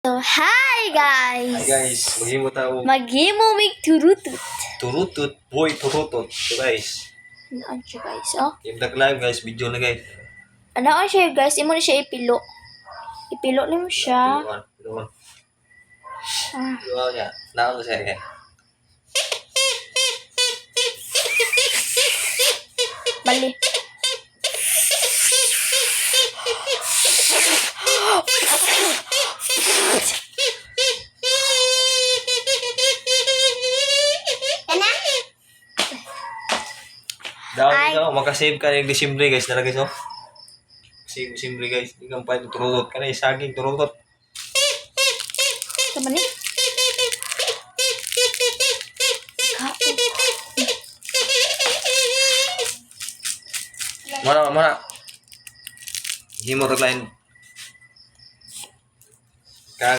So, hi guys! Hi guys, maghimo tao. Maghimo mig turutut. Turutut, boy turutot. So guys, Ano siya guys, oh? imdag live guys, video na guys. Ano siya guys, imo na siya ipilo. Ipilo mo siya. Piluan. Ah, Piluan niya. Naon ko siya guys. bali. Daon Ay. nyo, makasave ka ng Disimbre guys. Dala guys, oh. Save Disimbre guys. Hindi kang pa ito turutot. Kana isaging turutot. Sama ni. Mana. Himo taglain